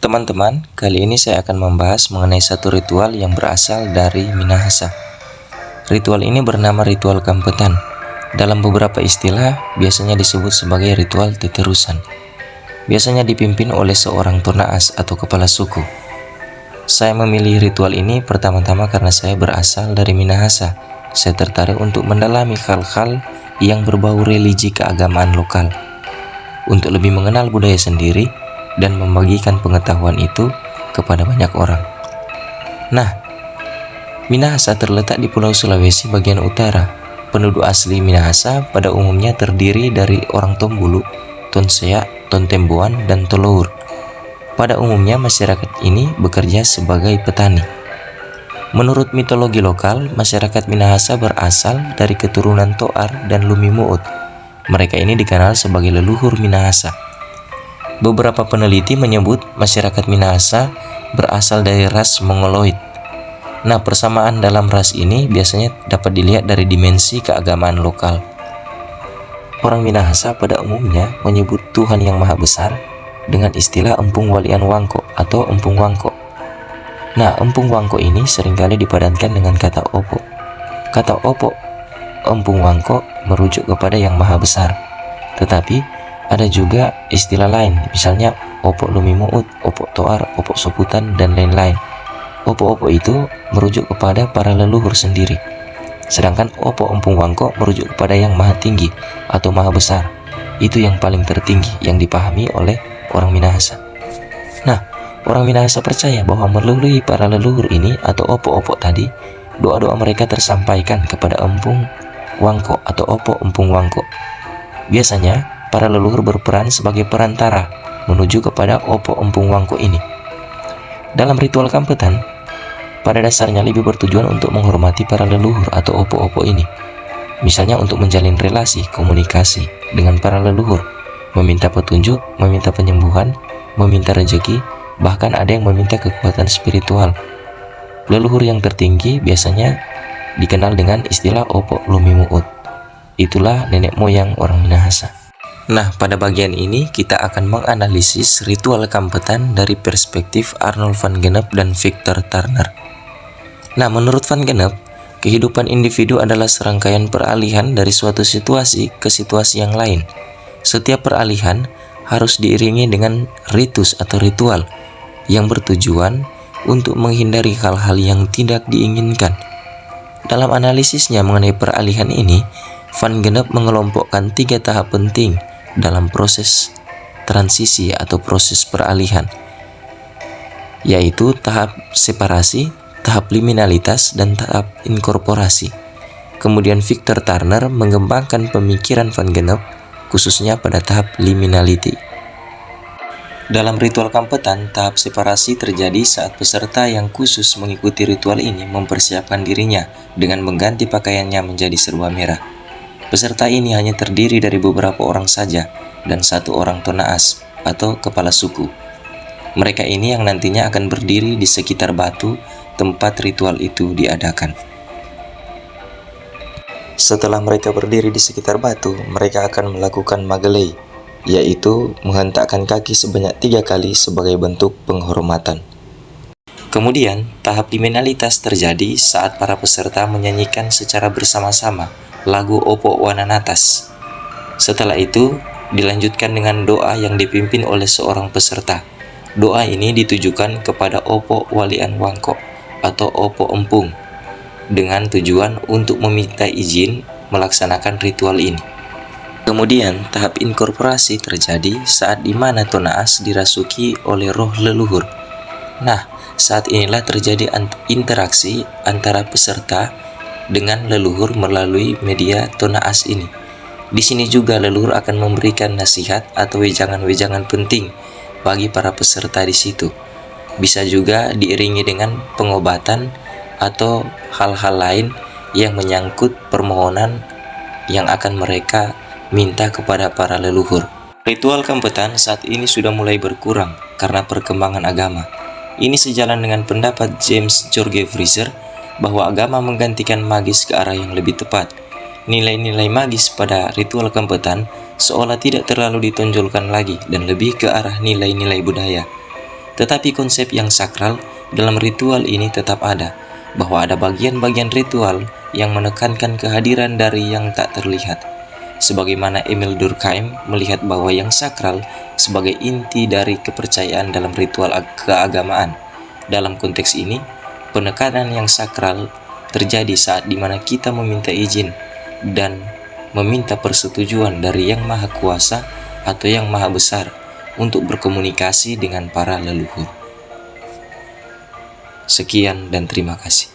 Teman-teman, kali ini saya akan membahas mengenai satu ritual yang berasal dari Minahasa. Ritual ini bernama ritual Kampetan. Dalam beberapa istilah, biasanya disebut sebagai ritual teterusan. Biasanya dipimpin oleh seorang tonaas atau kepala suku. Saya memilih ritual ini pertama-tama karena saya berasal dari Minahasa. Saya tertarik untuk mendalami hal-hal yang berbau religi keagamaan lokal, untuk lebih mengenal budaya sendiri dan membagikan pengetahuan itu kepada banyak orang. Nah, Minahasa terletak di Pulau Sulawesi bagian utara. Penduduk asli Minahasa pada umumnya terdiri dari orang Tombulu, Tonsea, Tontembuan, dan Tolour. Pada umumnya masyarakat ini bekerja sebagai petani. Menurut mitologi lokal, masyarakat Minahasa berasal dari keturunan Toar dan Lumimuut. Mereka ini dikenal sebagai leluhur Minahasa. Beberapa peneliti menyebut masyarakat Minahasa berasal dari ras Mongoloid. Nah, persamaan dalam ras ini biasanya dapat dilihat dari dimensi keagamaan lokal. Orang Minahasa pada umumnya menyebut Tuhan yang Maha Besar dengan istilah Empung Walian Wangko atau Empung Wangko. Nah, Empung Wangko ini seringkali dipadankan dengan kata Opo. Kata Opo, Empung Wangko merujuk kepada yang Maha Besar. Tetapi ada juga istilah lain, misalnya Opo Lumimuut, Opo Toar, Opo Soputan, dan lain-lain. Opo-opo itu merujuk kepada para leluhur sendiri. Sedangkan Opo Empung Wangko merujuk kepada yang maha tinggi atau maha besar. Itu yang paling tertinggi yang dipahami oleh orang Minahasa. Nah, orang Minahasa percaya bahwa melalui para leluhur ini atau opo-opo tadi, doa-doa mereka tersampaikan kepada Empung Wangko atau Opo Empung Wangko. Biasanya para leluhur berperan sebagai perantara menuju kepada Opo Empung Wangko ini. Dalam ritual Kampetan, pada dasarnya lebih bertujuan untuk menghormati para leluhur atau opo-opo ini. Misalnya untuk menjalin relasi, komunikasi dengan para leluhur, meminta petunjuk, meminta penyembuhan, meminta rezeki, bahkan ada yang meminta kekuatan spiritual. Leluhur yang tertinggi biasanya dikenal dengan istilah Opo Lumimuut. Itulah nenek moyang orang Minahasa. Nah, pada bagian ini kita akan menganalisis ritual Kampetan dari perspektif Arnold van Gennep dan Victor Turner. Nah, menurut van Gennep, kehidupan individu adalah serangkaian peralihan dari suatu situasi ke situasi yang lain. Setiap peralihan harus diiringi dengan ritus atau ritual yang bertujuan untuk menghindari hal-hal yang tidak diinginkan. Dalam analisisnya mengenai peralihan ini, van Gennep mengelompokkan 3 tahap penting dalam proses transisi atau proses peralihan, yaitu tahap separasi, tahap liminalitas, dan tahap inkorporasi. Kemudian Victor Turner mengembangkan pemikiran van Gennep khususnya pada tahap liminality. Dalam ritual Kampetan, tahap separasi terjadi saat peserta yang khusus mengikuti ritual ini mempersiapkan dirinya dengan mengganti pakaiannya menjadi serba merah. Peserta ini hanya terdiri dari beberapa orang saja dan 1 orang tonaas atau kepala suku. Mereka ini yang nantinya akan berdiri di sekitar batu tempat ritual itu diadakan. Setelah mereka berdiri di sekitar batu, mereka akan melakukan magelei, yaitu menghentakkan kaki sebanyak 3 kali sebagai bentuk penghormatan. Kemudian, tahap liminalitas terjadi saat para peserta menyanyikan secara bersama-sama lagu Opo Wananatas. Setelah itu, dilanjutkan dengan doa yang dipimpin oleh seorang peserta. Doa ini ditujukan kepada Opo Walian Wangko atau Opo Empung dengan tujuan untuk meminta izin melaksanakan ritual ini. Kemudian, tahap inkorporasi terjadi saat dimana tonaas dirasuki oleh roh leluhur. Nah, saat inilah terjadi interaksi antara peserta dengan leluhur melalui media tonaas ini. Di sini juga leluhur akan memberikan nasihat atau wejangan-wejangan penting bagi para peserta di situ. Bisa juga diiringi dengan pengobatan atau hal-hal lain yang menyangkut permohonan yang akan mereka minta kepada para leluhur. Ritual Kampetan saat ini sudah mulai berkurang karena perkembangan agama. Ini sejalan dengan pendapat James George Fraser bahwa agama menggantikan magis ke arah yang lebih tepat. Nilai-nilai magis pada ritual Kampetan seolah tidak terlalu ditonjolkan lagi dan lebih ke arah nilai-nilai budaya. Tetapi konsep yang sakral dalam ritual ini tetap ada, bahwa ada bagian-bagian ritual yang menekankan kehadiran dari yang tak terlihat. Sebagaimana Emil Durkheim melihat bahwa yang sakral sebagai inti dari kepercayaan dalam ritual keagamaan. Dalam konteks ini, penekanan yang sakral terjadi saat dimana kita meminta izin dan meminta persetujuan dari Yang Maha Kuasa atau Yang Maha Besar untuk berkomunikasi dengan para leluhur. Sekian dan terima kasih.